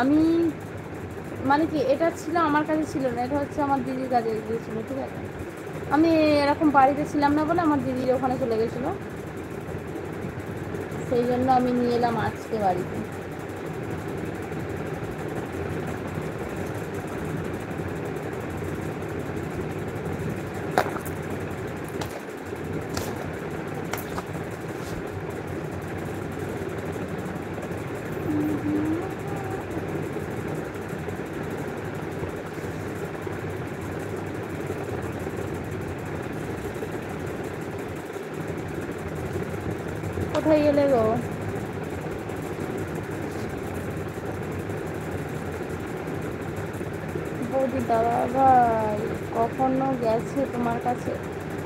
আমি মানে কি, এটা ছিল আমার কাছে ছিল না, এটা হচ্ছে আমার দিদির কাছে গিয়েছিলো, ঠিক আছে। আমি এরকম বাড়িতে ছিলাম না বলে আমার দিদির ওখানে চলে গেছিলো, সেই জন্য আমি নিয়ে এলাম আজকে বাড়িতে। কোথায় গেলে গো? বৌদি দাদা ভাই কখনো গেছে তোমার কাছে?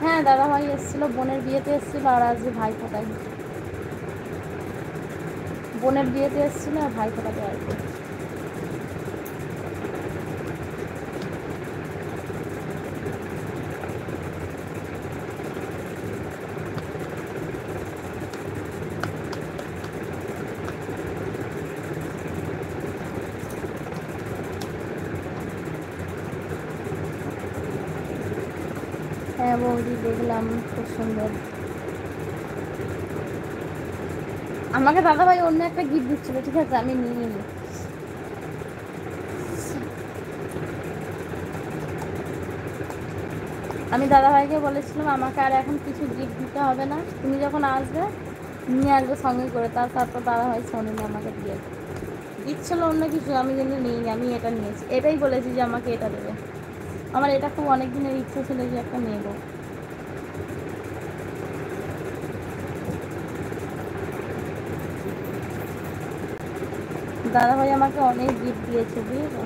হ্যাঁ, দাদা ভাই এসেছিলো, বোনের বিয়েতে এসেছিলো, আর আজকে ভাই ফোটাই, বোনের বিয়েতে এসেছিলো আর ভাই ফোটাতে আসবে। হ্যাঁ বৌদি দেখলাম, খুব সুন্দর। আমাকে দাদাভাই অন্য একটা গিফট দিচ্ছিল, ঠিক আছে, আমি নিয়ে নিই। আমি দাদাভাইকে বলেছিলাম আমাকে আর এখন কিছু গিফট দিতে হবে না, তুমি যখন আসবে নিয়ে আসবে সঙ্গে করে। তারপর দাদাভাই শোনেনি, আমাকে দিয়ে দিচ্ছিল অন্য কিছু, আমি কিন্তু নিইনি, আমি এটা নিয়েছি, এটাই বলেছি যে আমাকে এটা দেবে। আমার এটা খুব অনেক দিনের ইচ্ছা ছিল যে একটা নেব। দাদাভাই আমাকে অনেক গিফট দিয়েছে, বুঝেছো।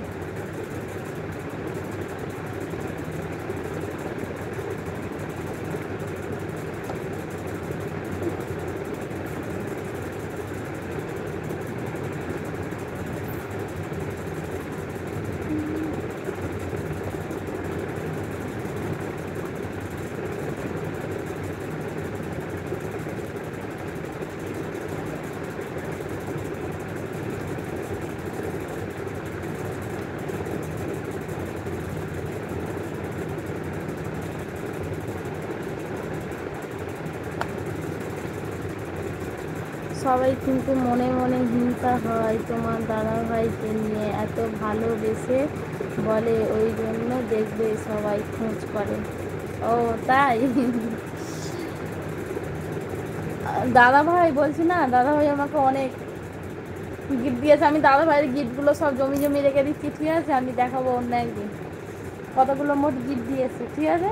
সবাই কিন্তু মনে মনে হিংসা হয় তোমার দাদাভাইকে নিয়ে, এত ভালোবেসে বলে, ওই জন্য দেখবে সবাই খোঁজ করে। ও তাই? দাদাভাই বলছি না, দাদাভাই আমাকে অনেক গিফট দিয়েছে, আমি দাদাভাইয়ের গিফটগুলো সব জমি জমি রেখে দিচ্ছি, ঠিক আছে, আমি দেখাবো অন্য একদিন কতগুলো মোট গিফট দিয়েছে, ঠিক আছে।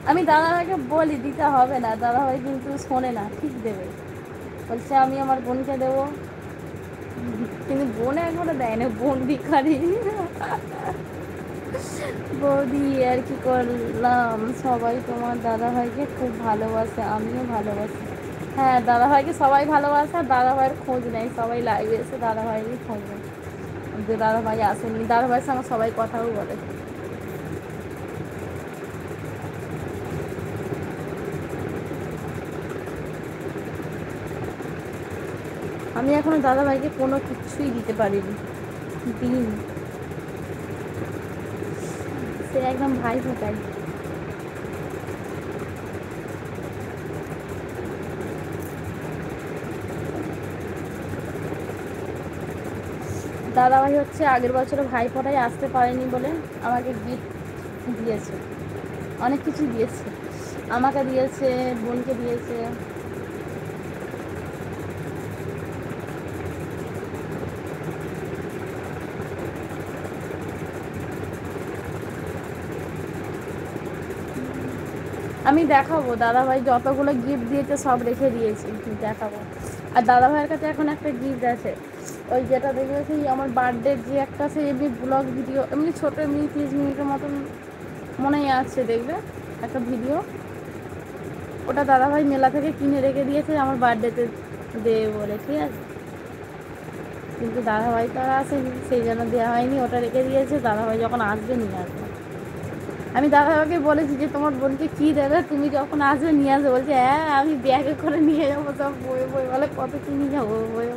আমি দাদাভাইকে বলি দিতে হবে না, দাদাভাই কিন্তু শোনে না, ঠিক দেবে, বলছে আমি আমার বোনকে দেবো, কিন্তু বোন একবারে দেয় না, বোন ভিখারি। বৌদি আর কি করলাম, সবাই তোমার দাদাভাইকে খুব ভালোবাসে, আমিও ভালোবাসি। হ্যাঁ, দাদাভাইকে সবাই ভালোবাসে, আর দাদাভাইয়ের খোঁজ নেই, সবাই লাইভে এসে দাদাভাইয়েরই খোঁজ নেই যে দাদাভাই আসেনি। দাদাভাইয়ের সঙ্গে সবাই কথাও বলে। আমি এখনো দাদাভাইকে কোনো কিছুই দিতে পারিনি, দিন সে একদম ভাই ফোটাই। দাদাভাই হচ্ছে আগের বছরে ভাই ফোটায় আসতে পারেনি বলে আমাকে গিফট দিয়েছে, অনেক কিছু দিয়েছে, আমাকে দিয়েছে, বোনকে দিয়েছে। আমি দেখাবো, দাদাভাই যতগুলো গিফট দিয়েছে সব রেখে দিয়েছি, দেখাবো। আর দাদাভাইয়ের কাছে এখন একটা গিফট আছে, ওই যেটা দেখবে সেই আমার বার্থডে যে একটা, সেই এমনি ব্লগ ভিডিও, এমনি ছোটো, এমনি 30 মিনিটের মতন মনেই আছে, দেখবে একটা ভিডিও, ওটা দাদাভাই মেলা থেকে কিনে রেখে দিয়েছে আমার বার্থডেতে দেবে বলে, ঠিক আছে। কিন্তু দাদাভাই তো আর আসেনি, সেই জন্য দেওয়া হয়নি, ওটা রেখে দিয়েছে, দাদাভাই যখন আসবে নিয়ে আসবে। আমি দাদাভাইকে বলেছি যে তোমার বোনকে কী দেবে, তুমি যখন আসবে নিয়ে আসবে, বলছে হ্যাঁ আমি ব্যাগে করে নিয়ে যাবো, সব বই বই বলে, কত কি নিয়ে যাবো বই।